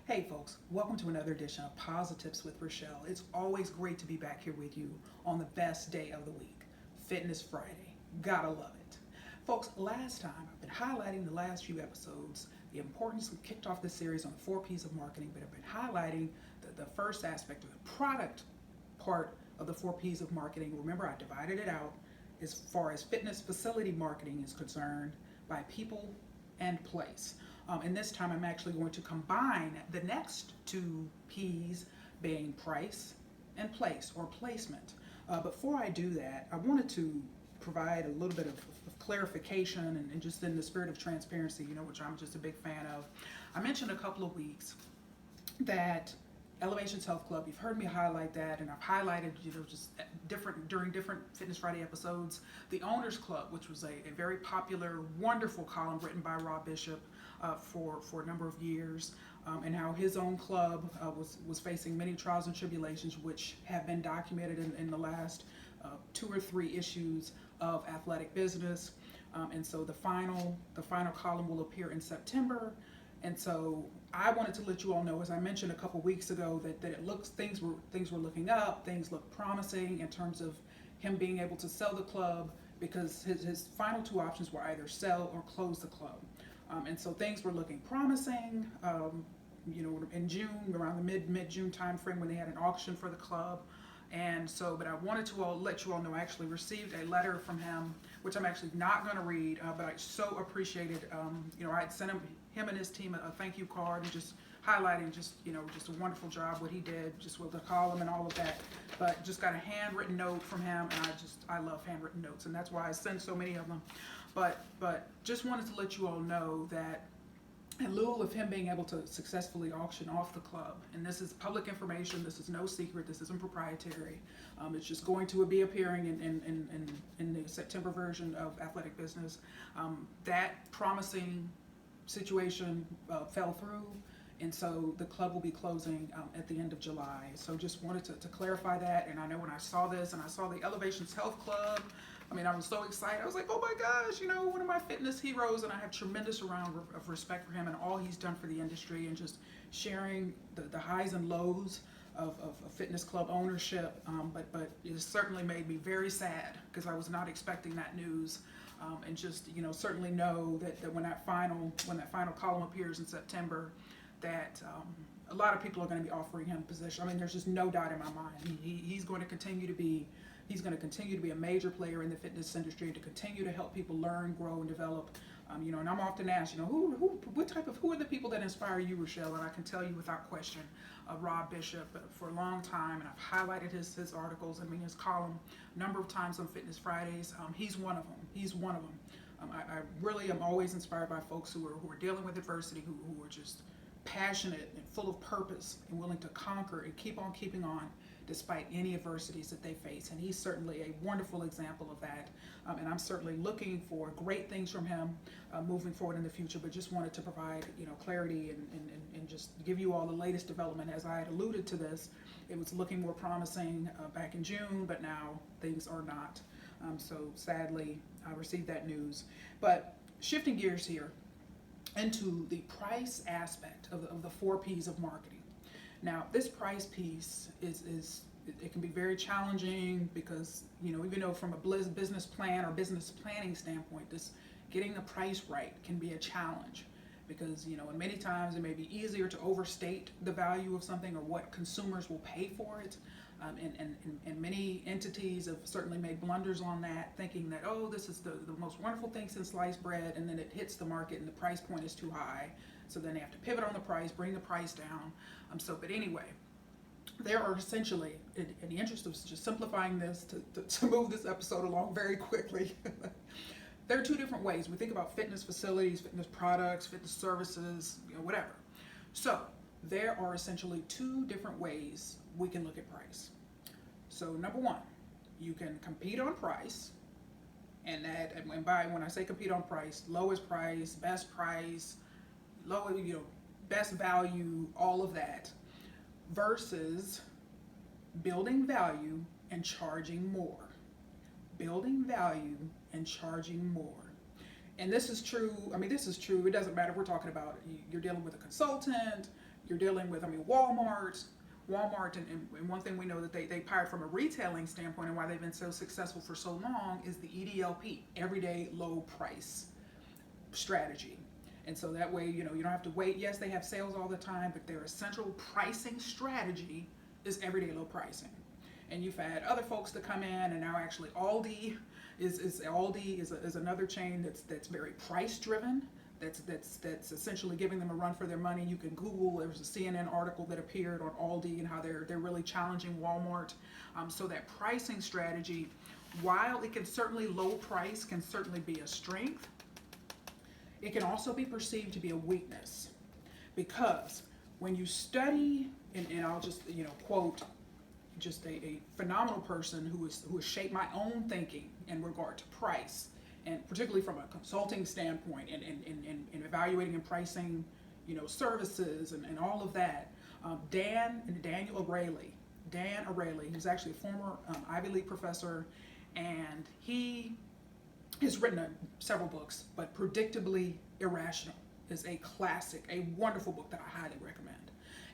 Hey folks, welcome to another edition of Posi-TIPS with Rachelle. It's always great to be back here with you on the best day of the week, Fitness Friday. Gotta love it. Folks, last time I've been highlighting the last few episodes, the importance. We kicked off this series on the 4 P's of marketing, but I've been highlighting the first aspect of the product part of the 4 P's of marketing. Remember, I divided it out as far as fitness facility marketing is concerned by people and place. And this time I'm actually going to combine the next 2 P's being price and place or placement. Before I do that, I wanted to provide a little bit of clarification and just in the spirit of transparency, which I'm just a big fan of. I mentioned a couple of weeks that Elevations Health Club, you've heard me highlight that, and I've highlighted, just during different Fitness Friday episodes, the Owners Club, which was a very popular, wonderful column written by Rob Bishop for a number of years, and how his own club was facing many trials and tribulations, which have been documented in the last 2 or 3 issues of Athletic Business. And so the final column will appear in September. And so I wanted to let you all know, as I mentioned a couple weeks ago, that it looks things were looking up, things looked promising in terms of him being able to sell the club, because his final 2 options were either sell or close the club. And so things were looking promising. In June, around the mid-June time frame, when they had an auction for the club. And so, but I wanted to let you all know I actually received a letter from him, which I'm actually not going to read, but I so appreciated. I had sent him and his team a thank you card, and just highlighting just a wonderful job what he did, just with the column and all of that. But just got a handwritten note from him, and I love handwritten notes, and that's why I send so many of them. But just wanted to let you all know that in lieu of him being able to successfully auction off the club, and this is public information, this is no secret, this isn't proprietary, it's just going to be appearing in the September version of Athletic Business. That promising situation fell through, and so the club will be closing at the end of July. So just wanted to clarify that. And I know when I saw this and I saw the Elevations Health Club, I was so excited. I was like, oh my gosh, one of my fitness heroes, and I have tremendous amount of respect for him and all he's done for the industry, and just sharing the highs and lows of fitness club ownership. But it certainly made me very sad, because I was not expecting that news. And just certainly know that when that final column appears in September, that a lot of people are going to be offering him position. There's just no doubt in my mind. He's going to continue to be a major player in the fitness industry, and to continue to help people learn, grow, and develop. And I'm often asked, who are the people that inspire you, Rachelle? And I can tell you without question, Rob Bishop, for a long time, and I've highlighted his articles, his column a number of times on Fitness Fridays. He's one of them. I really am always inspired by folks who are dealing with adversity, who are just passionate and full of purpose and willing to conquer and keep on keeping on despite any adversities that they face. And he's certainly a wonderful example of that. And I'm certainly looking for great things from him moving forward in the future, but just wanted to provide clarity and just give you all the latest development. As I had alluded to this, it was looking more promising back in June, but now things are not. So sadly, I received that news. But shifting gears here into the price aspect of the 4 P's of marketing. Now, this price piece it can be very challenging, because even though from a business plan or business planning standpoint, this getting the price right can be a challenge, because and many times it may be easier to overstate the value of something or what consumers will pay for it. And many entities have certainly made blunders on that, thinking that, oh, this is the most wonderful thing since sliced bread, and then it hits the market and the price point is too high. So then they have to pivot on the price, bring the price down. But anyway, there are essentially, in the interest of just simplifying this, to move this episode along very quickly, there are 2 different ways. We think about fitness facilities, fitness products, fitness services, whatever. So there are essentially 2 different ways we can look at price. So number 1, you can compete on price, and when I say compete on price, lowest price, best value, all of that, versus building value and charging more. Building value and charging more. And this is true. It doesn't matter if we're talking about you're dealing with a consultant, You're dealing with, I mean, Walmart, and one thing we know that they pirate from a retailing standpoint, and why they've been so successful for so long, is the EDLP, everyday low price strategy. And so that way, you don't have to wait. Yes, they have sales all the time, but their essential pricing strategy is everyday low pricing. And you've had other folks that come in, and now actually Aldi is another chain that's very price driven. That's essentially giving them a run for their money. You can Google. There was a CNN article that appeared on Aldi and how they're really challenging Walmart. So that pricing strategy, while it can certainly, low price can certainly be a strength, it can also be perceived to be a weakness, because when you study, and I'll just quote just a phenomenal person who has shaped my own thinking in regard to price, and particularly from a consulting standpoint, and evaluating and pricing, services and all of that. Daniel Araley. Dan Araley, who's actually a former Ivy League professor, and he has written several books, but Predictably Irrational is a classic, a wonderful book that I highly recommend.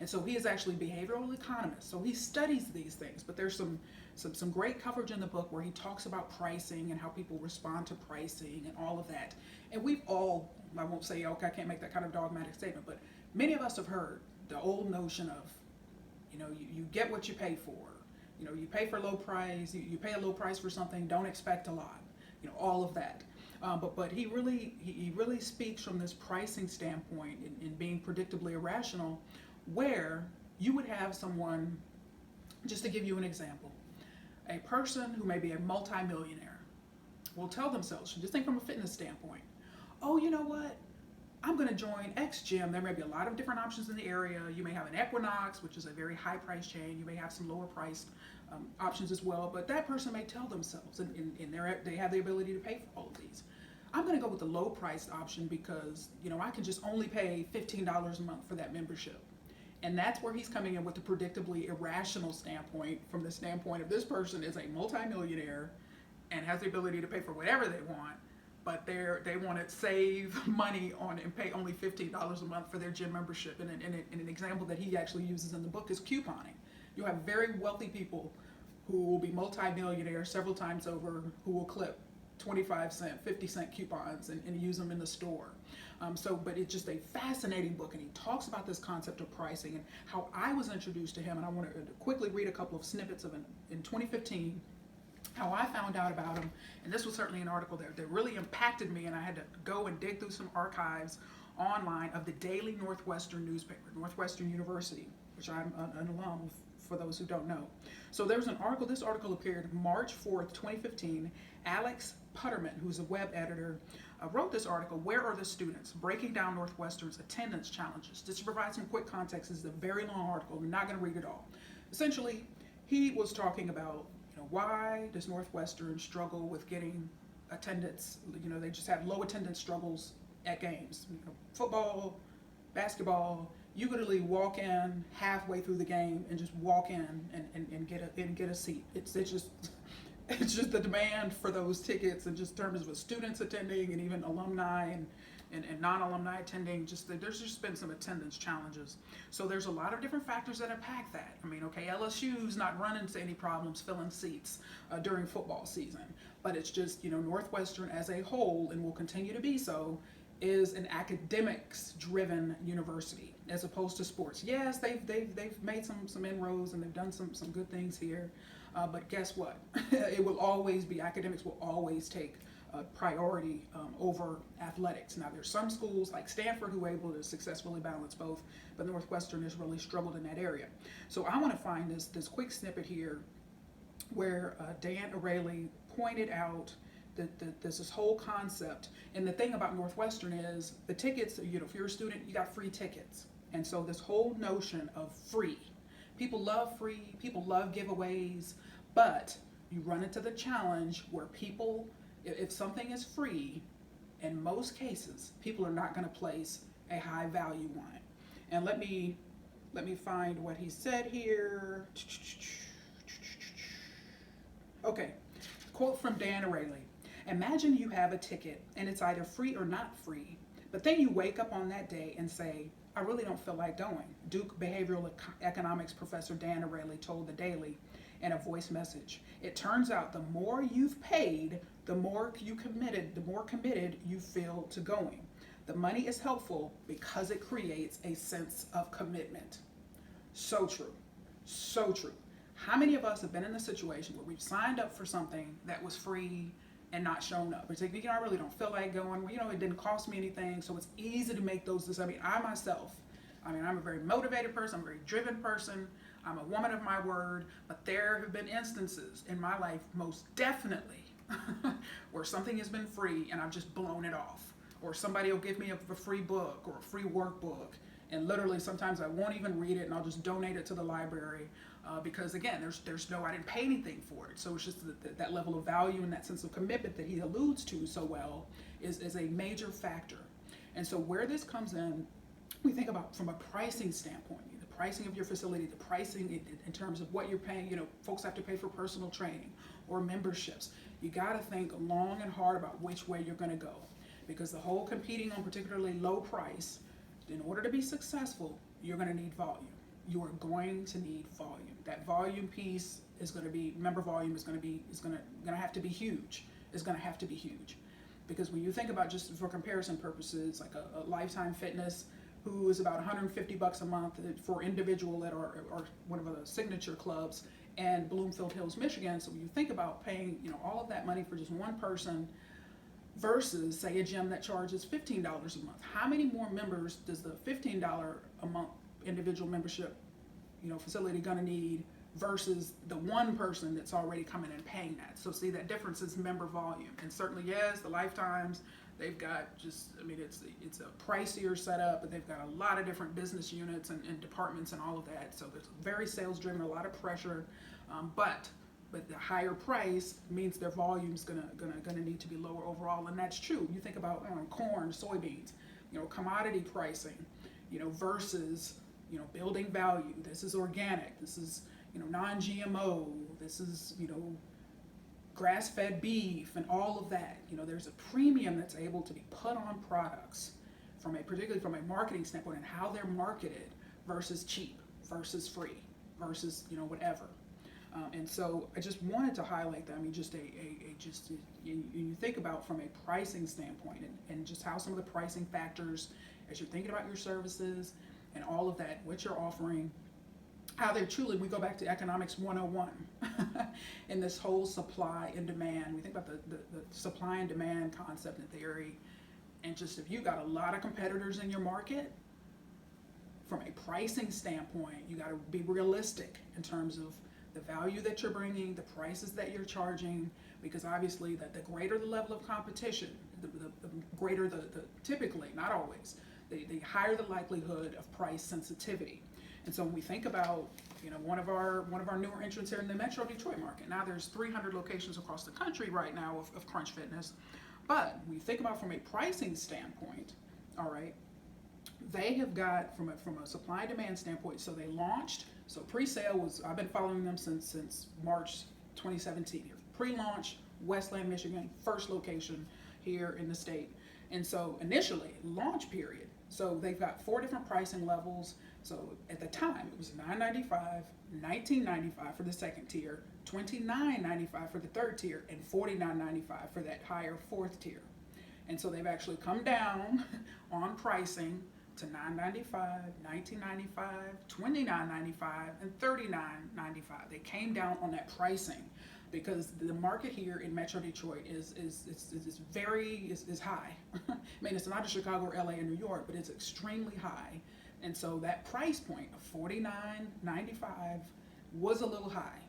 And so he is actually a behavioral economist, so he studies these things, but there's some great coverage in the book where he talks about pricing and how people respond to pricing and all of that. And we've all, I won't say, okay, I can't make that kind of dogmatic statement, but many of us have heard the old notion of, you get what you pay for. You pay for low price, you pay a low price for something, don't expect a lot, all of that. But he really speaks from this pricing standpoint in being predictably irrational, where you would have someone, just to give you an example, a person who may be a multimillionaire will tell themselves, just think from a fitness standpoint, oh, you know what? I'm going to join X gym. There may be a lot of different options in the area. You may have an Equinox, which is a very high price chain. You may have some lower priced options as well. But that person may tell themselves, and they have the ability to pay for all of these, I'm going to go with the low priced option because I can just only pay $15 a month for that membership. And that's where he's coming in with the predictably irrational standpoint, from the standpoint of this person is a multimillionaire and has the ability to pay for whatever they want, but they want to save money on and pay only $15 a month for their gym membership. And an example that he actually uses in the book is couponing. You have very wealthy people who will be multimillionaires several times over, who will clip 25-cent, 50-cent coupons and use them in the store. But it's just a fascinating book, and he talks about this concept of pricing and how I was introduced to him. And I want to quickly read a couple of snippets of in 2015, how I found out about him. And this was certainly an article that really impacted me, and I had to go and dig through some archives online of the daily Northwestern newspaper, Northwestern University, which I'm an alum, for those who don't know. So there's an article, this article appeared March 4th, 2015. Alex Putterman, who's a web editor, wrote this article, Where Are the Students? Breaking Down Northwestern's Attendance Challenges. Just to provide some quick context, this is a very long article. I'm not going to read it all. Essentially, he was talking about, why does Northwestern struggle with getting attendance? They just have low attendance struggles at games. Football, basketball, you could literally walk in halfway through the game and just walk in and get a seat. It's just the demand for those tickets, and just in terms of students attending and even alumni and non-alumni attending, there's just been some attendance challenges. So there's a lot of different factors that impact that. I mean, okay, LSU's not running into any problems filling seats during football season, but it's just, Northwestern as a whole, and will continue to be so, is an academics-driven university as opposed to sports. Yes, they've made some inroads, and they've done some good things here. But guess what? It will always be, academics will always take priority over athletics. Now, there's some schools like Stanford who are able to successfully balance both, but Northwestern has really struggled in that area. So I want to find this quick snippet here where Dan Araley pointed out that there's this whole concept. And the thing about Northwestern is the tickets, if you're a student, you got free tickets. And so this whole notion of free, people love free, people love giveaways, but you run into the challenge where people, if something is free, in most cases, people are not going to place a high value on it. And let me find what he said here. Okay, quote from Dan Araley. Imagine you have a ticket and it's either free or not free, but then you wake up on that day and say, I really don't feel like going. Duke behavioral economics professor Dan Ariely told The Daily in a voice message. It turns out the more you've paid, the more committed you feel to going. The money is helpful because it creates a sense of commitment. So true. So true. How many of us have been in a situation where we've signed up for something that was free and not shown up? It's like, I really don't feel like going. Well, it didn't cost me anything, so it's easy to make those decisions. I myself, I'm a very motivated person. I'm a very driven person. I'm a woman of my word, but there have been instances in my life, most definitely, where something has been free and I've just blown it off. Or somebody will give me a free book or a free workbook, and literally sometimes I won't even read it and I'll just donate it to the library because again, I didn't pay anything for it. So it's just that level of value and that sense of commitment that he alludes to so well is a major factor. And so where this comes in, we think about from a pricing standpoint, the pricing of your facility, the pricing in terms of what you're paying. Folks have to pay for personal training or memberships. You got to think long and hard about which way you're going to go, because the whole competing on particularly low price, in order to be successful, you're going to need volume. You are going to need volume. That volume piece is going to be, member volume is going to have to be huge. It's going to have to be huge. Because when you think about, just for comparison purposes, like a Lifetime Fitness, who is about $150 a month for individual at our one of the signature clubs in Bloomfield Hills, Michigan. So when you think about paying, all of that money for just one person versus, say, a gym that charges $15 a month, how many more members does the $15 a month individual membership, facility gonna need versus the one person that's already coming and paying that? So see, that difference is member volume. And certainly, yes, the Lifetimes, they've got it's a pricier setup, but they've got a lot of different business units and departments and all of that. So it's very sales driven, a lot of pressure, but the higher price means their volume's gonna need to be lower overall, and that's true. You think about corn, soybeans, commodity pricing, versus building value. This is organic. This is non-GMO. This is grass-fed beef and all of that. There's a premium that's able to be put on products particularly from a marketing standpoint and how they're marketed versus cheap, versus free, versus whatever. And so I just wanted to highlight that. You think about from a pricing standpoint and just how some of the pricing factors, as you're thinking about your services and all of that, what you're offering, how they're truly, we go back to economics 101 in this whole supply and demand. We think about the supply and demand concept and theory, and just if you got a lot of competitors in your market, from a pricing standpoint, you got to be realistic in terms of the value that you're bringing, the prices that you're charging, because obviously the greater the level of competition, the greater the typically, not always, the higher the likelihood of price sensitivity. And so when we think about one of our newer entrants here in the Metro Detroit market, now there's 300 locations across the country right now of Crunch Fitness, but when you think about from a pricing standpoint, all right, they have got from a supply and demand standpoint. So they launched. So pre-sale was, I've been following them since March 2017 here. Pre-launch, Westland, Michigan, first location here in the state. And so initially, launch period. So they've got 4 different pricing levels. So at the time, it was $9.95, $19.95 for the second tier, $29.95 for the third tier, and $49.95 for that higher fourth tier. And so they've actually come down on pricing to $9.95, $19.95, $29.95, and $39.95. They came down on that pricing because the market here in Metro Detroit is high. I mean, it's not just Chicago or LA and New York, but it's extremely high. And so that price point of $49.95 was a little high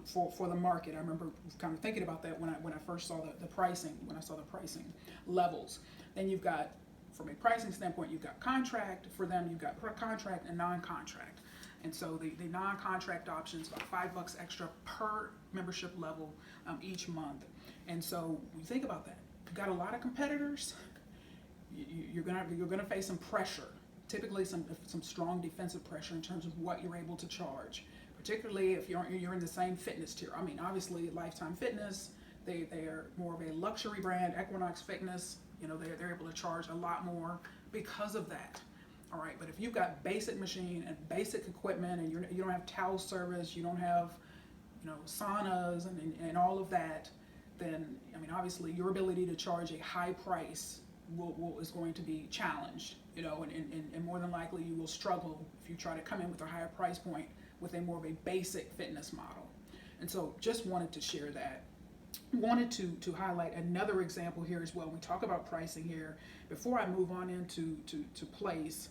for the market. I remember kind of thinking about that when I first saw the pricing, when I saw the pricing levels. Then you've got, from a pricing standpoint, you've got contract. For them, you've got contract and non-contract. And so the non-contract options, about $5 extra per membership level each month. And so when you think about that, you've got a lot of competitors. You're gonna face some pressure, typically some strong defensive pressure in terms of what you're able to charge, particularly if you're in the same fitness tier. I mean, obviously Lifetime Fitness, they are more of a luxury brand. Equinox Fitness, they're able to charge a lot more because of that. All right, but if you've got basic machine and basic equipment, and you don't have towel service, you don't have, saunas and all of that, then I mean, obviously, your ability to charge a high price is going to be challenged. And more than likely, you will struggle if you try to come in with a higher price point with a more of a basic fitness model. And so, just wanted to share that. Wanted to highlight another example here as well. We talk about pricing here. Before I move on into to place,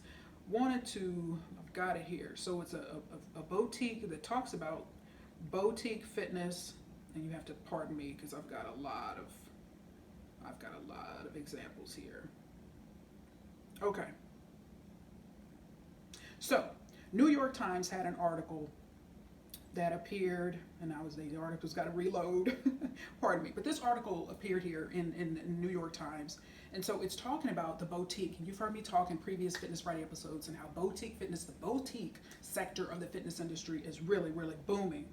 I've got it here. So it's a boutique that talks about boutique fitness, and you have to pardon me because I've got a lot of examples here. Okay. So, New York Times had an article that appeared, and the article's got to reload, pardon me, but this article appeared here in New York Times, and so it's talking about the boutique, and you've heard me talk in previous Fitness Friday episodes and how boutique fitness, the boutique sector of the fitness industry is really, really booming.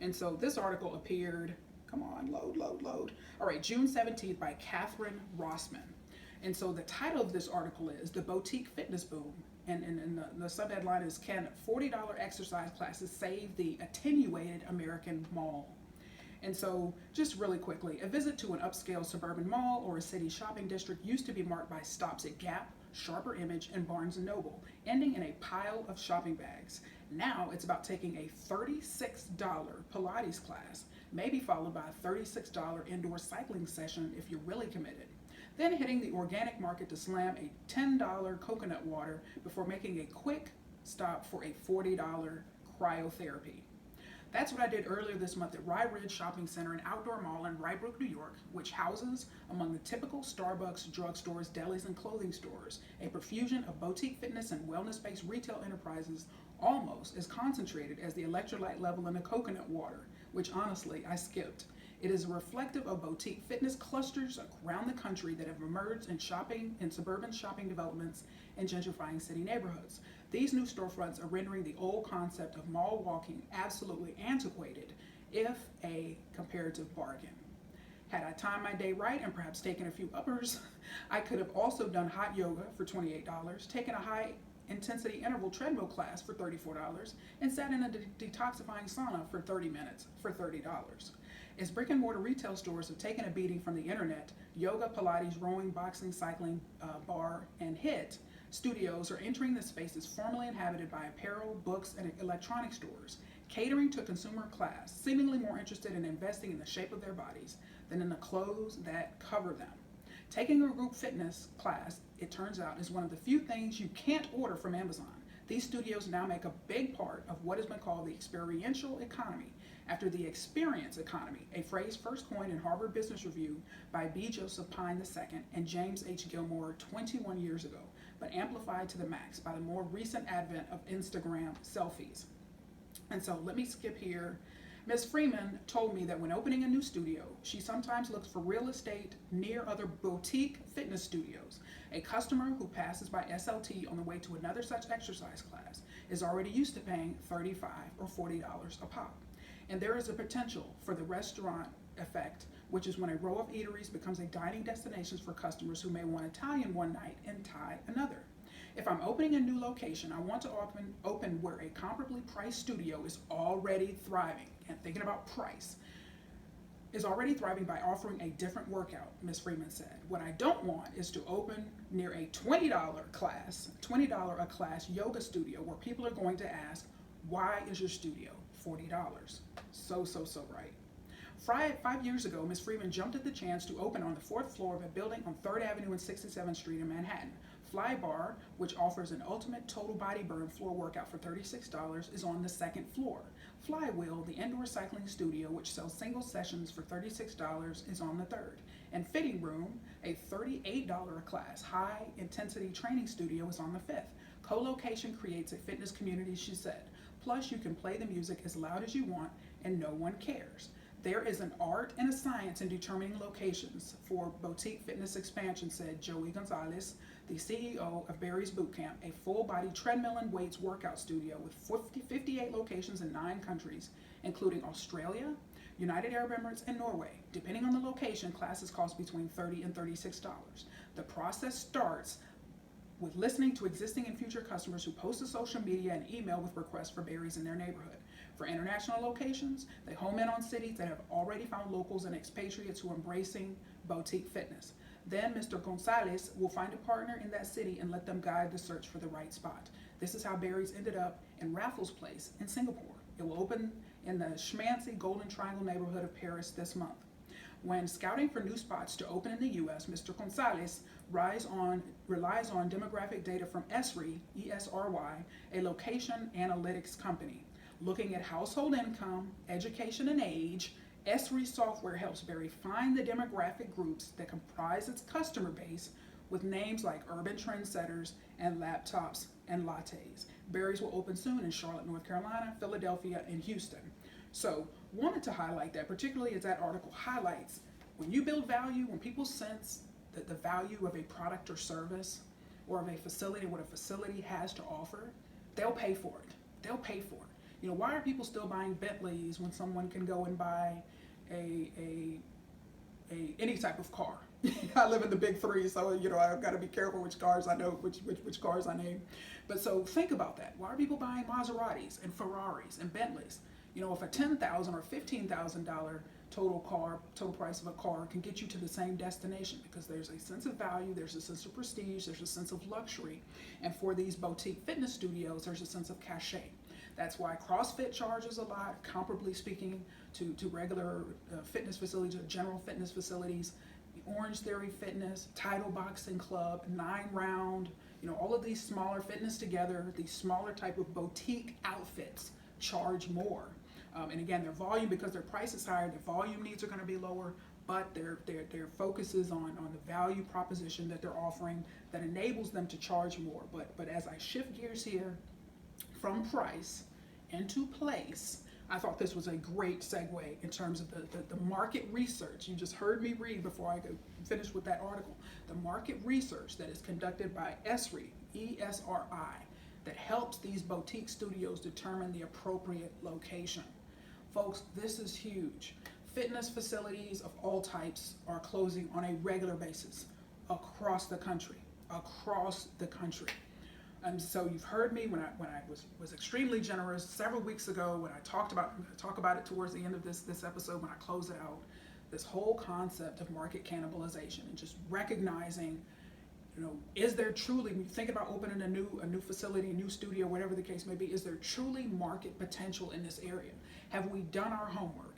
And so this article appeared, come on, load. All right, June 17th by Catherine Rossman. And so the title of this article is The Boutique Fitness Boom. And the sub-headline is, Can $40 exercise classes save the attenuated American mall? And so just really quickly, a visit to an upscale suburban mall or a city shopping district used to be marked by stops at Gap, Sharper Image, and Barnes & Noble, ending in a pile of shopping bags. Now it's about taking a $36 Pilates class, maybe followed by a $36 indoor cycling session if you're really committed. Then hitting the organic market to slam a $10 coconut water before making a quick stop for a $40 cryotherapy. That's what I did earlier this month at Rye Ridge Shopping Center, an outdoor mall in Rye Brook, New York, which houses, among the typical Starbucks, drugstores, delis, and clothing stores, a profusion of boutique fitness and wellness-based retail enterprises almost as concentrated as the electrolyte level in the coconut water, which honestly I skipped. It is reflective of boutique fitness clusters around the country that have emerged in suburban shopping developments and gentrifying city neighborhoods. These new storefronts are rendering the old concept of mall walking absolutely antiquated, if a comparative bargain. Had I timed my day right and perhaps taken a few uppers, I could have also done hot yoga for $28, taken a high intensity interval treadmill class for $34, and sat in a detoxifying sauna for 30 minutes for $30. As brick and mortar retail stores have taken a beating from the internet, yoga, Pilates, rowing, boxing, cycling, bar, and HIIT studios are entering the spaces formerly inhabited by apparel, books, and electronic stores, catering to consumer class, seemingly more interested in investing in the shape of their bodies than in the clothes that cover them. Taking a group fitness class, it turns out, is one of the few things you can't order from Amazon. These studios now make a big part of what has been called the experiential economy, after the experience economy, a phrase first coined in Harvard Business Review by B. Joseph Pine II and James H. Gilmore 21 years ago, but amplified to the max by the more recent advent of Instagram selfies. And so let me skip here. Ms. Freeman told me that when opening a new studio, she sometimes looks for real estate near other boutique fitness studios. A customer who passes by SLT on the way to another such exercise class is already used to paying $35 or $40 a pop. And there is a potential for the restaurant effect, which is when a row of eateries becomes a dining destination for customers who may want Italian one night and Thai another. If I'm opening a new location, I want to open where a comparably priced studio is already thriving. And thinking about price, is already thriving by offering a different workout, Ms. Freeman said. What I don't want is to open near a $20 a class yoga studio where people are going to ask, why is your studio $40? So right. 5 years ago, Ms. Freeman jumped at the chance to open on the 4th floor of a building on 3rd Avenue and 67th Street in Manhattan. Fly Bar, which offers an ultimate total body burn floor workout for $36, is on the 2nd floor. Flywheel, the indoor cycling studio, which sells single sessions for $36, is on the 3rd. And Fitting Room, a $38 a class high-intensity training studio, is on the 5th. Co-location creates a fitness community, she said. Plus, you can play the music as loud as you want, and no one cares. There is an art and a science in determining locations for boutique fitness expansion, said Joey Gonzalez, the CEO of Barry's Bootcamp, a full-body treadmill and weights workout studio with 58 locations in 9 countries, including Australia, United Arab Emirates, and Norway. Depending on the location, classes cost between $30 and $36. The process starts with listening to existing and future customers who post to social media and email with requests for berries in their neighborhood. For international locations, they home in on cities that have already found locals and expatriates who are embracing boutique fitness. Then Mr. Gonzalez will find a partner in that city and let them guide the search for the right spot. This is how berries ended up in Raffles Place in Singapore. It will open in the schmancy Golden Triangle neighborhood of Paris this month. When scouting for new spots to open in the U.S., Mr. Gonzalez relies on demographic data from ESRY, E-S-R-Y, a location analytics company. Looking at household income, education, and age, ESRY software helps Berry find the demographic groups that comprise its customer base with names like urban trendsetters and laptops and lattes. Berry's will open soon in Charlotte, North Carolina, Philadelphia, and Houston. So wanted to highlight that, particularly as that article highlights, when you build value, when people sense that the value of a product or service or of a facility, what a facility has to offer, they'll pay for it. They'll pay for it. You know, why are people still buying Bentleys when someone can go and buy any type of car? I live in the big three, so you know I've got to be careful which cars I know, which cars I name. But so think about that. Why are people buying Maseratis and Ferraris and Bentleys? You know, if a $10,000 or $15,000 total price of a car can get you to the same destination, because there's a sense of value, there's a sense of prestige, there's a sense of luxury, and for these boutique fitness studios, there's a sense of cachet. That's why CrossFit charges a lot, comparably speaking to regular fitness facilities or general fitness facilities. Orange Theory Fitness, Title Boxing Club, 9 Round, you know, all of these smaller fitness together, these smaller type of boutique outfits charge more. And again, their volume, because their price is higher, their volume needs are going to be lower, but their focus is on the value proposition that they're offering that enables them to charge more. But as I shift gears here from price into place, I thought this was a great segue in terms of the market research. You just heard me read before I finish with that article. The market research that is conducted by ESRI, E-S-R-I, that helps these boutique studios determine the appropriate location. Folks, this is huge. Fitness facilities of all types are closing on a regular basis across the country. And so you've heard me when I was extremely generous several weeks ago when I talk about it towards the end of this episode when I close it out, this whole concept of market cannibalization and just recognizing, you know, is there truly, when you think about opening a new facility, a new studio, whatever the case may be, is there truly market potential in this area? Have we done our homework?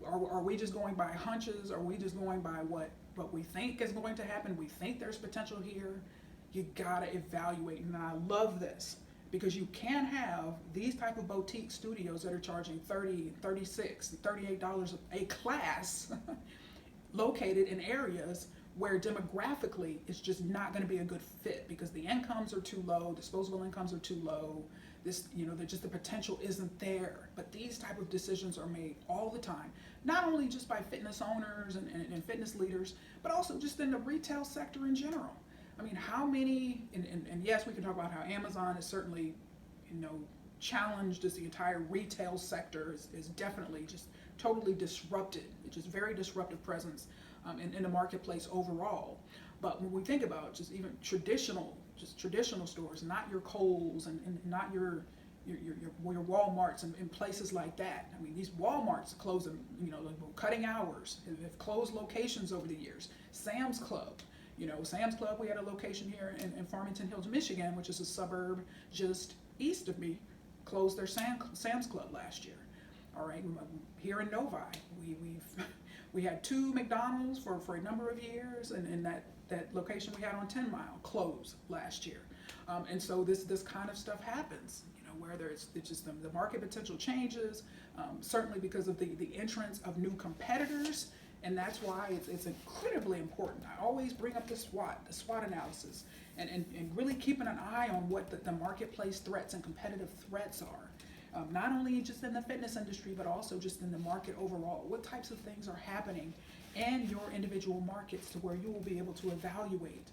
Are we just going by hunches? Are we just going by what we think is going to happen? We think there's potential here. You gotta evaluate, and I love this because you can have these type of boutique studios that are charging $30, $36, $38 a class located in areas where demographically it's just not going to be a good fit because the incomes are too low, disposable incomes are too low. This, you know, the potential isn't there. But these type of decisions are made all the time, not only just by fitness owners and fitness leaders, but also just in the retail sector in general. I mean, how many, and yes, we can talk about how Amazon is certainly, you know, challenged as the entire retail sector is definitely just totally disrupted. It's just very disruptive presence in the marketplace overall. But when we think about just even traditional stores, not your Kohl's and not your Walmarts and places like that. I mean, these Walmarts closing, you know, cutting hours, have closed locations over the years. Sam's Club. You know, Sam's Club, we had a location here in Farmington Hills, Michigan, which is a suburb just east of me, closed their Sam's Club last year. All right, here in Novi, we had 2 McDonald's for a number of years, and that location we had on 10 Mile closed last year. And so this kind of stuff happens, you know, whether it's just the market potential changes, certainly because of the entrance of new competitors. And that's why it's incredibly important. I always bring up the SWOT analysis, and really keeping an eye on what the marketplace threats and competitive threats are. Not only just in the fitness industry, but also just in the market overall. What types of things are happening in your individual markets to where you will be able to evaluate.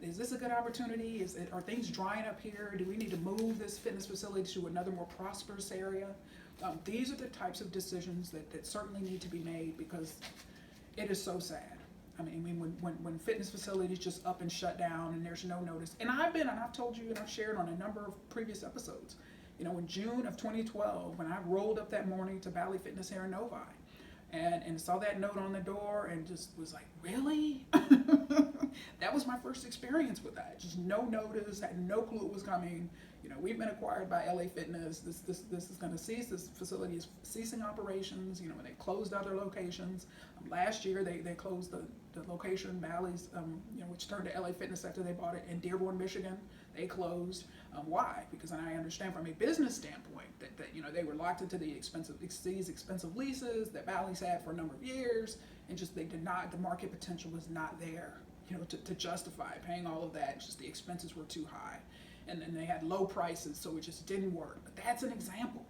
Is this a good opportunity? Are things drying up here? Do we need to move this fitness facility to another more prosperous area? These are the types of decisions that certainly need to be made because it is so sad. When fitness facilities just up and shut down and there's no notice. And I've told you and I've shared on a number of previous episodes, in June of 2012, when I rolled up that morning to Valley Fitness here in Novi and saw that note on the door and just was like, really? That was my first experience with that. Just no notice, had no clue it was coming. We've been acquired by LA Fitness. This is going to cease. This facility is ceasing operations. When they closed other locations. Last year they closed the location, Valley's, which turned to LA Fitness after they bought it in Dearborn, Michigan. They closed. Why? Because I understand from a business standpoint that they were locked into these expensive leases that Valley's had for a number of years, and just the market potential was not there, to justify paying all of that. Just the expenses were too high. And then they had low prices, so it just didn't work. But that's an example.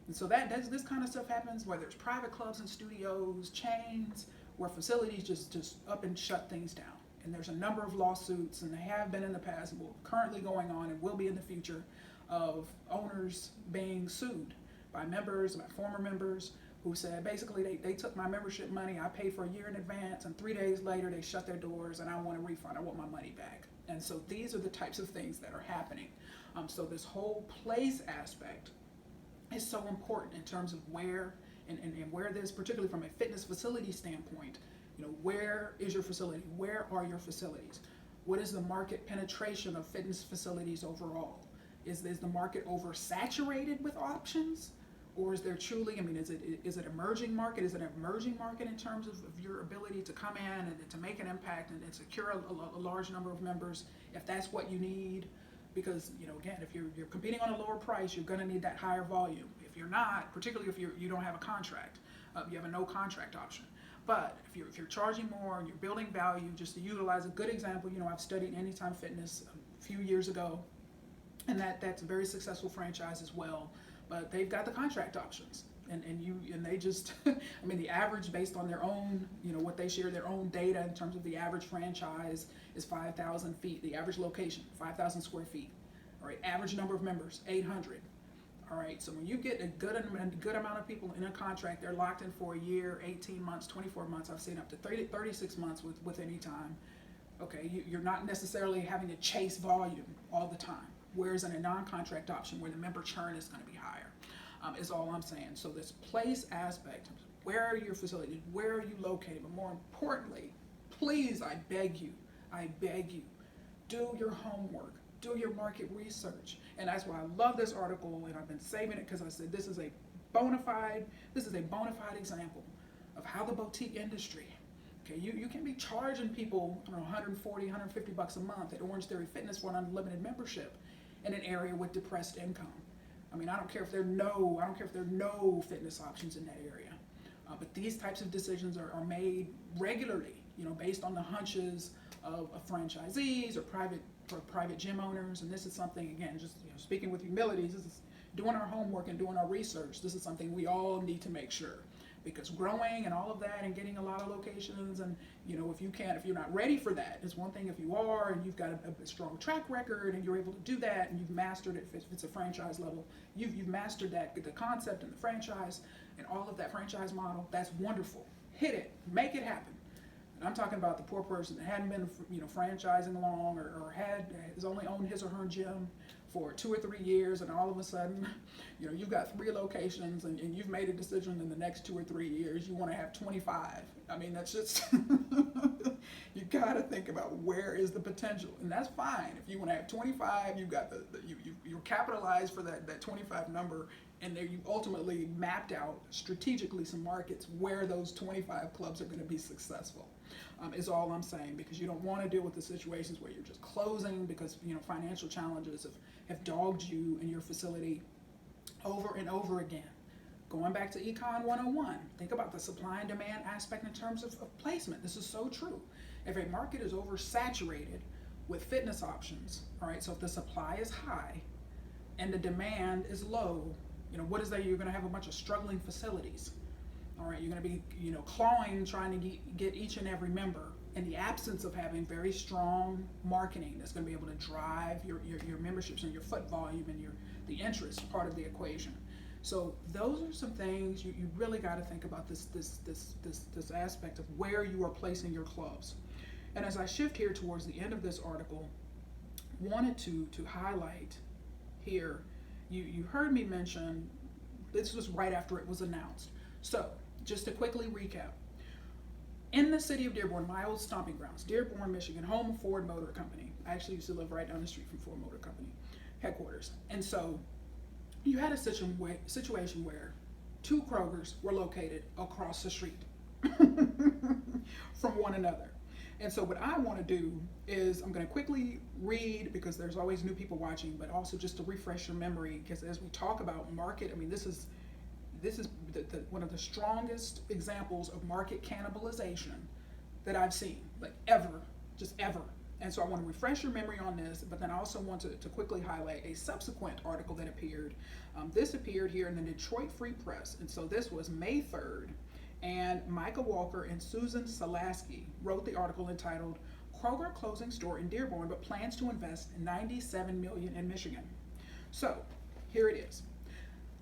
And so this kind of stuff happens, whether it's private clubs and studios, chains, where facilities just up and shut things down. And there's a number of lawsuits, and they have been in the past, and will currently going on, and will be in the future, of owners being sued by members, by former members, who said basically they took my membership money, I paid for a year in advance, and 3 days later they shut their doors, and I want a refund, I want my money back. And so these are the types of things that are happening. So this whole place aspect is so important in terms of where and where this, particularly from a fitness facility standpoint, where is your facility? Where are your facilities? What is the market penetration of fitness facilities overall? Is the market oversaturated with options? Or is there truly, is it emerging market? Is it an emerging market in terms of your ability to come in and to make an impact and secure a large number of members, if that's what you need? Because, again, if you're competing on a lower price, you're going to need that higher volume. If you're not, particularly if you don't have a contract, you have a no contract option. But if you're charging more and you're building value, just to utilize a good example, I've studied Anytime Fitness a few years ago, and that's a very successful franchise as well. But they've got the contract options, and they just, the average based on their own, what they share, their own data in terms of the average franchise is 5,000 feet. The average location, 5,000 square feet. All right, average number of members, 800. All right, so when you get a good amount of people in a contract, they're locked in for a year, 18 months, 24 months. I've seen up to 36 months with Anytime. Okay, you're not necessarily having to chase volume all the time. Whereas in a non-contract option where the member churn is going to be higher, is all I'm saying. So this place aspect, where are your facilities, where are you located, but more importantly, please, I beg you, do your homework, do your market research. And that's why I love this article, and I've been saving it because I said this is a bona fide example of how the boutique industry, okay, you can be charging people $140, $150 a month at Orange Theory Fitness for an unlimited membership in an area with depressed income. I don't care if there are no fitness options in that area. But these types of decisions are made regularly, based on the hunches of franchisees or private gym owners. And this is something, again, just speaking with humility, this is doing our homework and doing our research. This is something we all need to make sure. Because growing and all of that and getting a lot of locations, and if you're not ready for that, it's one thing if you are and you've got a strong track record and you're able to do that and you've mastered it. If it's a franchise level, you've mastered that, the concept and the franchise and all of that franchise model. That's wonderful. Hit it, make it happen. And I'm talking about the poor person that hadn't been franchising long or has only owned his or her gym for 2 or 3 years, and all of a sudden, you've got 3 locations, and you've made a decision in the next 2 or 3 years you want to have 25. That's just you got to think about where is the potential, and that's fine. If you want to have 25, you've got you're capitalized for that 25 number, and there you ultimately mapped out strategically some markets where those 25 clubs are going to be successful. Is all I'm saying, because you don't want to deal with the situations where you're just closing because financial challenges have dogged you and your facility over and over again. Going back to Econ 101, think about the supply and demand aspect in terms of placement. This is so true. If a market is oversaturated with fitness options, all right, so if the supply is high and the demand is low, what is that? You're going to have a bunch of struggling facilities. All right, you're going to be, clawing, trying to get each and every member in the absence of having very strong marketing that's going to be able to drive your memberships and your foot volume and the interest part of the equation. So those are some things you really got to think about this aspect of where you are placing your clubs. And as I shift here towards the end of this article, wanted to highlight here, you heard me mention, this was right after it was announced. So just to quickly recap, in the city of Dearborn, my old stomping grounds, Dearborn, Michigan, home of Ford Motor Company. I actually used to live right down the street from Ford Motor Company headquarters. And so you had a situation where two Krogers were located across the street from one another. And so what I want to do is I'm going to quickly read, because there's always new people watching, but also just to refresh your memory, because as we talk about market, I mean, this is one of the strongest examples of market cannibalization that I've seen, like ever, just ever. And so I want to refresh your memory on this, but then I also want to quickly highlight a subsequent article that appeared. This appeared here in the Detroit Free Press, and so this was May 3rd, and Micah Walker and Susan Salaski wrote the article entitled Kroger Closing Store in Dearborn but Plans to Invest $97 Million in Michigan. So here it is.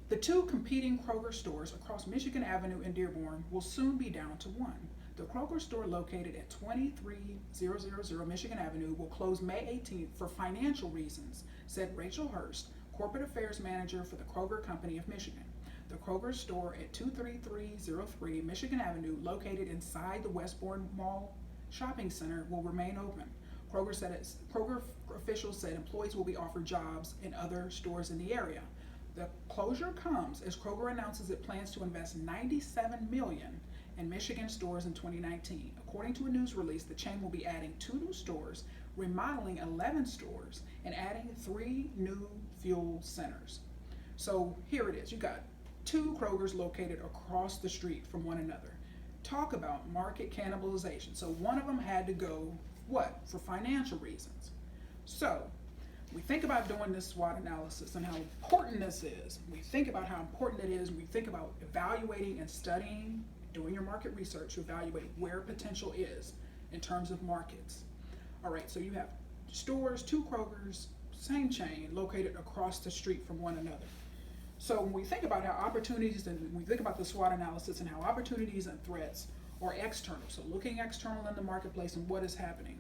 The two competing Kroger stores across Michigan Avenue in Dearborn will soon be down to one. The Kroger store located at 23000 Michigan Avenue will close May 18th for financial reasons, said Rachel Hurst, Corporate Affairs Manager for the Kroger Company of Michigan. The Kroger store at 23303 Michigan Avenue, located inside the Westbourne Mall Shopping Center, will remain open. Kroger officials said employees will be offered jobs in other stores in the area. The closure comes as Kroger announces it plans to invest $97 million in Michigan stores in 2019. According to a news release, the chain will be adding 2 new stores, remodeling 11 stores, and adding 3 new fuel centers. So here it is. You got 2 Krogers located across the street from one another. Talk about market cannibalization. So one of them had to go, what? For financial reasons. So we think about doing this SWOT analysis and how important this is. We think about how important it is. We think about evaluating and studying, doing your market research to evaluate where potential is in terms of markets. All right, so you have stores, 2 Krogers, same chain, located across the street from one another. So when we think about how opportunities, and we think about the SWOT analysis and how opportunities and threats are external, so looking external in the marketplace and what is happening,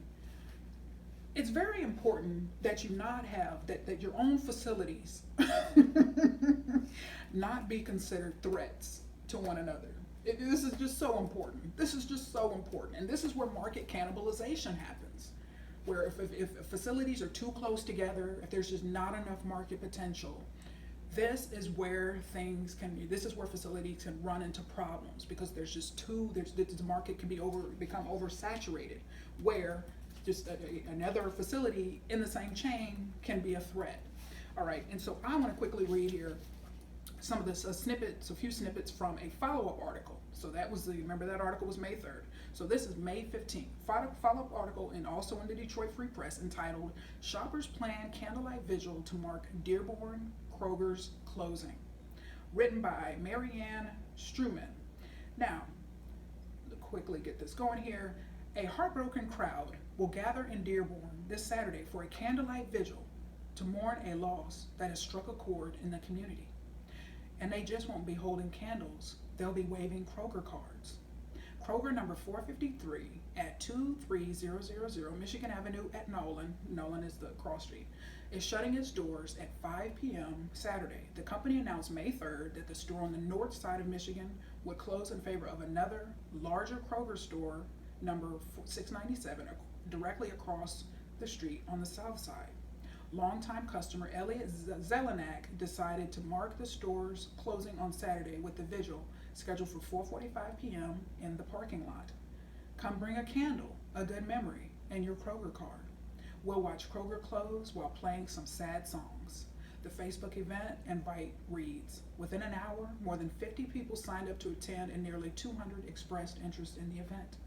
it's very important that you not have, that your own facilities not be considered threats to one another. This is just so important. This is just so important. And this is where market cannibalization happens, where if facilities are too close together, if there's just not enough market potential, this is where facilities can run into problems, because there's just the market can become oversaturated, where just another facility in the same chain can be a threat. All right, and so I want to quickly read here some of this a few snippets from a follow-up article. So that was remember that article was May 3rd. So this is May 15th. Follow-up article, and also in the Detroit Free Press, entitled Shoppers Plan Candlelight Vigil to Mark Dearborn Kroger's Closing, written by Marianne Struman. Now, quickly get this going here. A heartbroken crowd will gather in Dearborn this Saturday for a candlelight vigil to mourn a loss that has struck a chord in the community. And they just won't be holding candles, they'll be waving Kroger cards. Kroger number 453 at 23000 Michigan Avenue at Nolan is the cross street, is shutting its doors at 5 p.m. Saturday. The company announced May 3rd that the store on the north side of Michigan would close in favor of another larger Kroger store, number 697, directly across the street on the south side. Longtime customer Elliot Zelenak decided to mark the store's closing on Saturday with the vigil scheduled for 4:45 p.m. in the parking lot. Come bring a candle, a good memory, and your Kroger card. We'll watch Kroger close while playing some sad songs. The Facebook event invite reads, within an hour, more than 50 people signed up to attend and nearly 200 expressed interest in the event.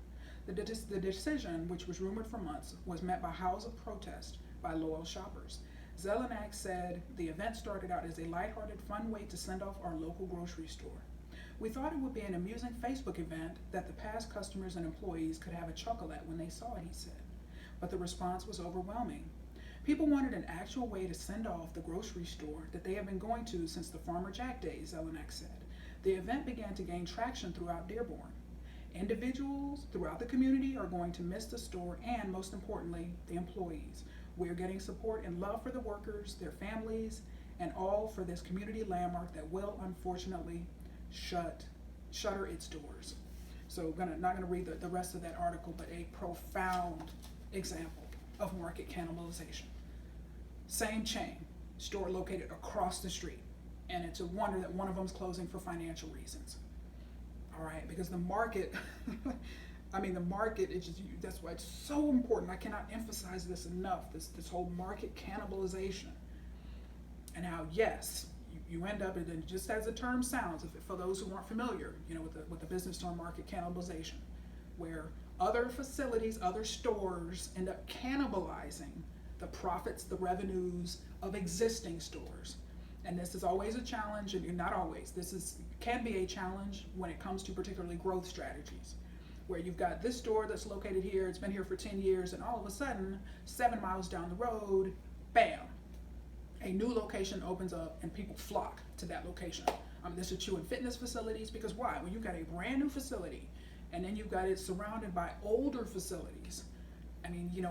The decision, which was rumored for months, was met by howls of protest by loyal shoppers. Zelenak said the event started out as a lighthearted, fun way to send off our local grocery store. We thought it would be an amusing Facebook event that the past customers and employees could have a chuckle at when they saw it, he said. But the response was overwhelming. People wanted an actual way to send off the grocery store that they have been going to since the Farmer Jack days, LNX said. The event began to gain traction throughout Dearborn. Individuals throughout the community are going to miss the store and, most importantly, the employees. We are getting support and love for the workers, their families, and all for this community landmark that will unfortunately shutter its doors. So not gonna read the rest of that article, but a profound example of market cannibalization. Same chain, store located across the street, and it's a wonder that one of them's closing for financial reasons. All right, because the market, the market is just, that's why it's so important. I cannot emphasize this enough, this whole market cannibalization. And how, yes, you end up, and just as the term sounds, for those who aren't familiar, with the business term market cannibalization, where other facilities, other stores end up cannibalizing the profits, the revenues of existing stores. And this is always a challenge, and not always, can be a challenge when it comes to particularly growth strategies, where you've got this store that's located here, it's been here for 10 years, and all of a sudden, 7 miles down the road, bam, a new location opens up and people flock to that location. This is true in fitness facilities, because why? When you've got a brand new facility and then you've got it surrounded by older facilities,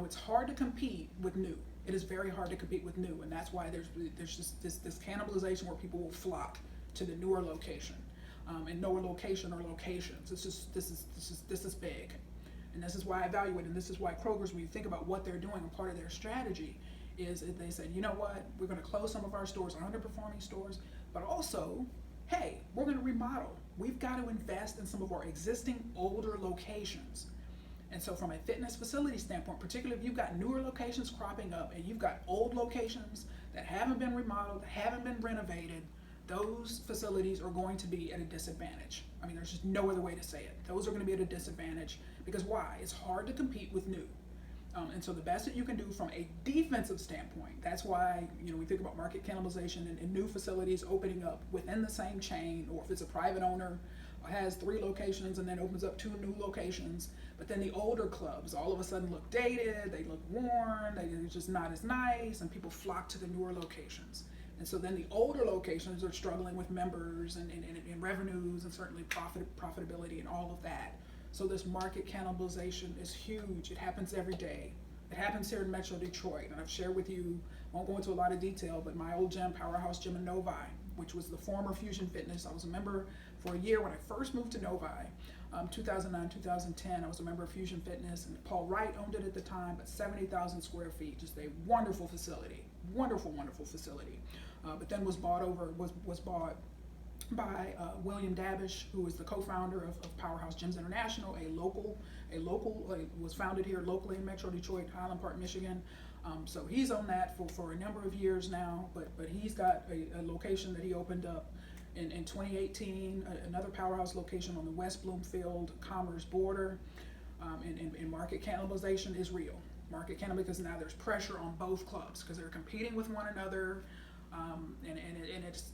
it's hard to compete with new. It is very hard to compete with new, and that's why there's just this cannibalization where people will flock to the newer location, and newer location or locations. This is big, and this is why I evaluate, and this is why Kroger's, when you think about what they're doing, and part of their strategy is that they said, you know what, we're going to close some of our stores, underperforming stores, but also, hey, we're going to remodel. We've got to invest in some of our existing older locations. And so from a fitness facility standpoint, particularly if you've got newer locations cropping up and you've got old locations that haven't been remodeled, haven't been renovated, those facilities are going to be at a disadvantage. There's just no other way to say it. Those are going to be at a disadvantage, because why? It's hard to compete with new. And so the best that you can do from a defensive standpoint, that's why, we think about market cannibalization and new facilities opening up within the same chain, or if it's a private owner, has 3 locations and then opens up 2 new locations, but then the older clubs all of a sudden look dated, they look worn, they're just not as nice, and people flock to the newer locations. And so then the older locations are struggling with members and revenues, and certainly profitability and all of that. So this market cannibalization is huge. It happens every day. It happens here in Metro Detroit, and I've shared with you, won't go into a lot of detail, but my old gym, Powerhouse Gym in Novi, which was the former Fusion Fitness. I was a member for a year when I first moved to Novi, 2009, 2010. I was a member of Fusion Fitness, and Paul Wright owned it at the time, but 70,000 square feet, just a wonderful facility, wonderful facility. But then was bought by William Dabish, who is the co-founder of Powerhouse Gyms International, was founded here locally in Metro Detroit, Highland Park, Michigan. So he's on that for a number of years now, but he's got a location that he opened up in 2018, another Powerhouse location on the West Bloomfield Commerce border, and market cannibalization is real. Market cannibalization, because now there's pressure on both clubs because they're competing with one another. And it's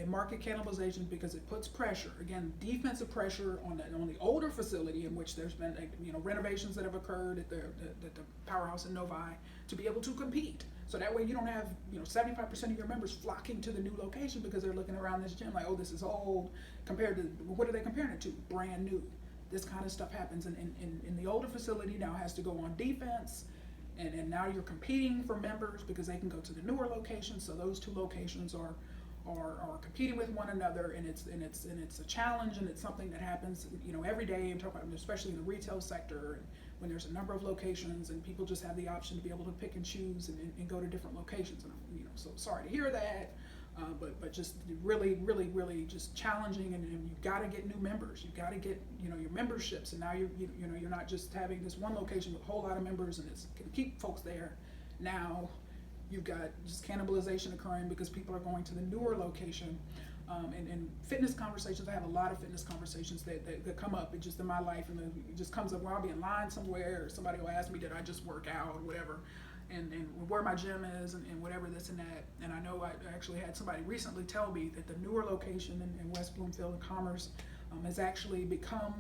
market cannibalization because it puts pressure, again, defensive pressure on the older facility, in which there's been renovations that have occurred at the Powerhouse in Novi, to be able to compete. So that way you don't have 75% of your members flocking to the new location because they're looking around this gym like, oh, this is old, compared to, what are they comparing it to? Brand new. This kind of stuff happens, and the older facility now has to go on defense. And now you're competing for members because they can go to the newer locations. So those two locations are competing with one another, and it's a challenge, and it's something that happens every day. I'm talking about, especially in the retail sector, and when there's a number of locations and people just have the option to be able to pick and choose and go to different locations. And I'm so sorry to hear that. But just really just challenging, and you've got to get new members. You've got to get your memberships, and now you're not just having this one location with a whole lot of members and it's going to keep folks there. Now you've got just cannibalization occurring because people are going to the newer location. And fitness conversations, I have a lot of fitness conversations that come up. It just in my life, and it just comes up where I'll be in line somewhere, or somebody will ask me, did I just work out or whatever. And where my gym is, and whatever this and that. And I know I actually had somebody recently tell me that the newer location in West Bloomfield and Commerce has actually become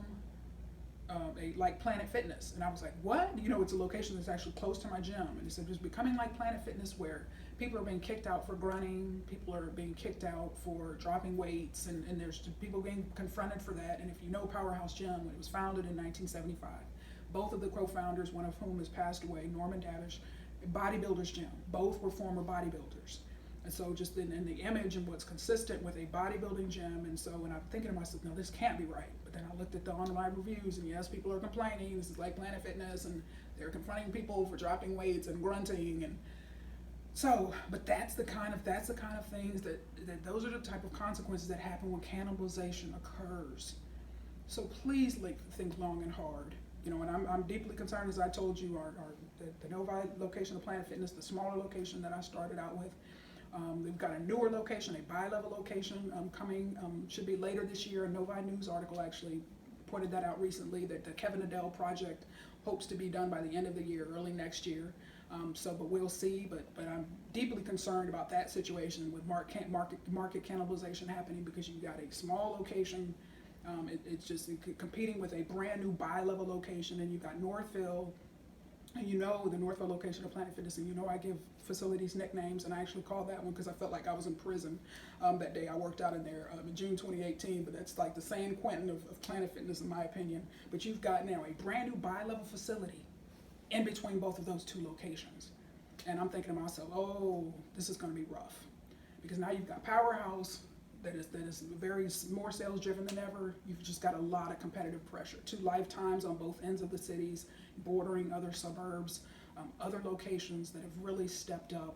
a like Planet Fitness, and I was like, what? It's a location that's actually close to my gym, and he said it's becoming like Planet Fitness, where people are being kicked out for grunting, people are being kicked out for dropping weights, and there's people being confronted for that. And if you know Powerhouse Gym, when it was founded in 1975, both of the co-founders, one of whom has passed away, Norman Davish, bodybuilders gym, both were former bodybuilders. And so just in the image and what's consistent with a bodybuilding gym, and so when I'm thinking to myself, no, this can't be right. But then I looked at the online reviews, and yes, people are complaining, this is like Planet Fitness, and they're confronting people for dropping weights and grunting, and so, but that's the kind of things that those are the type of consequences that happen when cannibalization occurs. So please think long and hard. And I'm deeply concerned, as I told you, the Novi location of Planet Fitness, the smaller location that I started out with. They've got a newer location, a bi-level location coming, should be later this year. A Novi News article actually pointed that out recently, that the Kevin Adele project hopes to be done by the end of the year, early next year. But we'll see. But I'm deeply concerned about that situation with market cannibalization happening, because you've got a small location. It's just competing with a brand new bi-level location, and you've got Northville. And the Northville location of Planet Fitness, and I give facilities nicknames, and I actually called that one because I felt like I was in prison that day. I worked out in there in June 2018, but that's like the San Quentin of Planet Fitness in my opinion. But you've got now a brand new bi-level facility in between both of those two locations. And I'm thinking to myself, oh, this is going to be rough, because now you've got Powerhouse that is very more sales driven than ever. You've just got a lot of competitive pressure. 2 lifetimes on both ends of the cities, bordering other suburbs, other locations that have really stepped up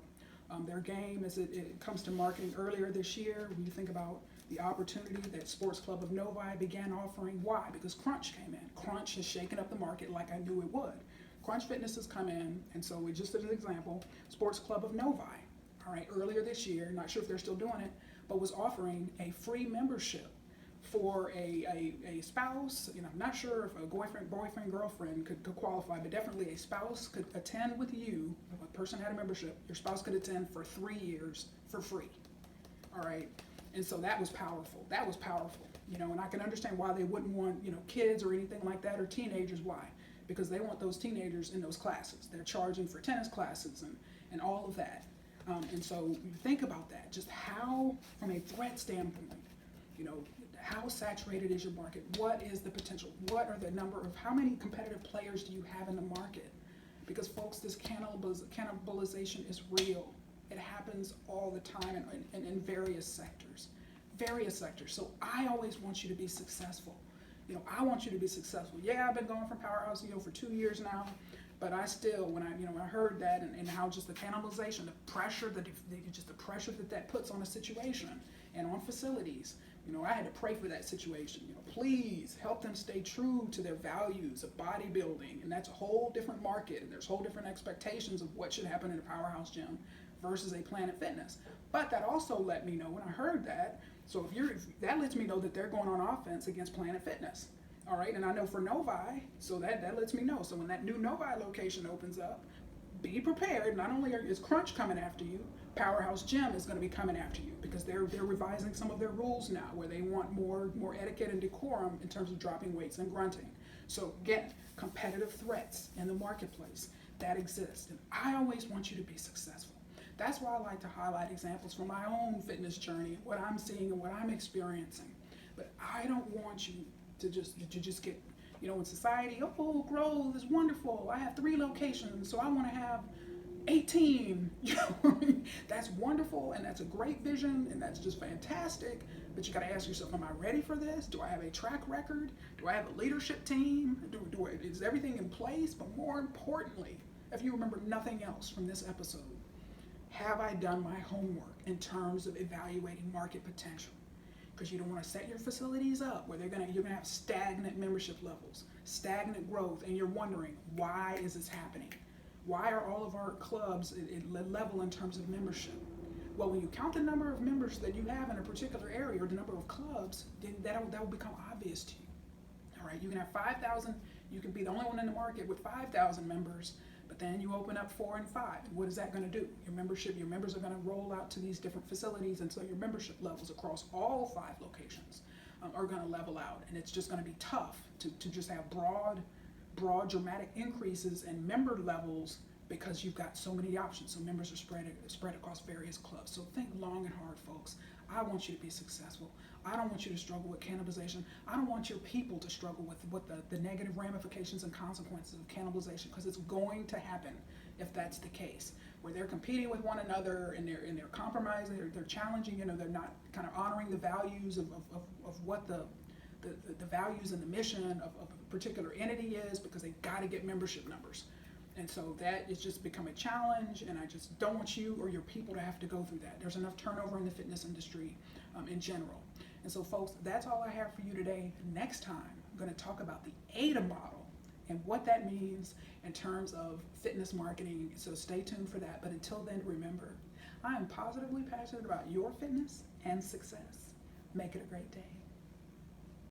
their game as it comes to marketing. Earlier this year, when you think about the opportunity that Sports Club of Novi began offering, why? Because Crunch came in. Crunch has shaken up the market like I knew it would. Crunch Fitness has come in, and so just as an example, Sports Club of Novi, all right, earlier this year, not sure if they're still doing it, but was offering a free membership for a spouse. I'm not sure if a boyfriend, girlfriend could qualify, but definitely a spouse could attend with you. If a person had a membership, your spouse could attend for 3 years for free. All right. And so that was powerful. And I can understand why they wouldn't want, kids or anything like that, or teenagers. Why? Because they want those teenagers in those classes. They're charging for tennis classes and all of that. And so you think about that, just how, from a threat standpoint, how saturated is your market? What is the potential? What are the how many competitive players do you have in the market? Because folks, this cannibalization is real. It happens all the time in various sectors. So I always want you to be successful. I want you to be successful. Yeah, I've been going from Powerhouse, for 2 years now. But I still, when I heard that, and how just the cannibalization, the pressure, the pressure that puts on a situation and on facilities, I had to pray for that situation. Please help them stay true to their values of bodybuilding, and that's a whole different market, and there's whole different expectations of what should happen in a Powerhouse gym versus a Planet Fitness. But that also let me know when I heard that. So that lets me know that they're going on offense against Planet Fitness. All right, and I know for Novi, so that lets me know. So when that new Novi location opens up, be prepared. Not only is Crunch coming after you, Powerhouse Gym is going to be coming after you, because they're revising some of their rules now, where they want more etiquette and decorum in terms of dropping weights and grunting. So again, competitive threats in the marketplace that exist, and I always want you to be successful. That's why I like to highlight examples from my own fitness journey, what I'm seeing and what I'm experiencing. But I don't want you to just get, in society, oh, growth is wonderful. I have 3 locations, so I want to have 18. That's wonderful, and that's a great vision, and that's just fantastic. But you got to ask yourself, am I ready for this? Do I have a track record? Do I have a leadership team? Is everything in place? But more importantly, if you remember nothing else from this episode, have I done my homework in terms of evaluating market potential? Because you don't want to set your facilities up where you're gonna have stagnant membership levels, stagnant growth, and you're wondering, why is this happening? Why are all of our clubs at level in terms of membership? Well, when you count the number of members that you have in a particular area, or the number of clubs, then that will become obvious to you. All right, you can have 5,000. You can be the only one in the market with 5,000 members. But then you open up 4 and 5. What is that going to do? Your members are going to roll out to these different facilities, and so your membership levels across all 5 locations are going to level out, and it's just going to be tough to just have broad, dramatic increases in member levels because you've got so many options. So members are spread across various clubs. So think long and hard, folks. I want you to be successful. I don't want you to struggle with cannibalization. I don't want your people to struggle with what the negative ramifications and consequences of cannibalization, because it's going to happen if that's the case, where they're competing with one another and they're compromising, they're challenging, they're not kind of honoring the values of what the values and the mission of a particular entity is, because they've got to get membership numbers. And so that has just become a challenge, and I just don't want you or your people to have to go through that. There's enough turnover in the fitness industry in general. And so, folks, that's all I have for you today. Next time, I'm going to talk about the ADA model and what that means in terms of fitness marketing. So stay tuned for that. But until then, remember, I am positively passionate about your fitness and success. Make it a great day.